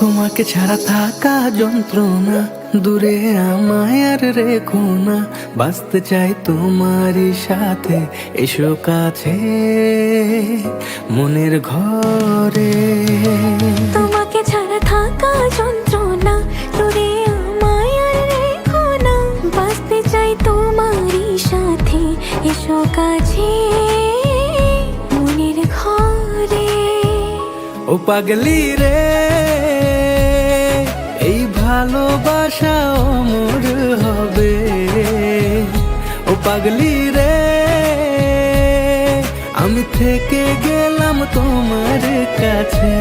তোমাকে ছাড়া থাকা যন্ত্রণা, দূরে আমায় আর রেখো না। বাঁচতে চাই তোমারই সাথে, এসো কাছে মনের ঘরে। তোমাকে ছাড়া থাকা যন্ত্রণা, দূরে আমায় আর রেখো না। বাঁচতে চাই তোমারই সাথে, এসো কাছে মনের ঘরে। ও পাগলি রে, এই ভালোবাসা অমর হবে। ও পাগলি রে, আমি থেকে গেলাম তোমার কাছে।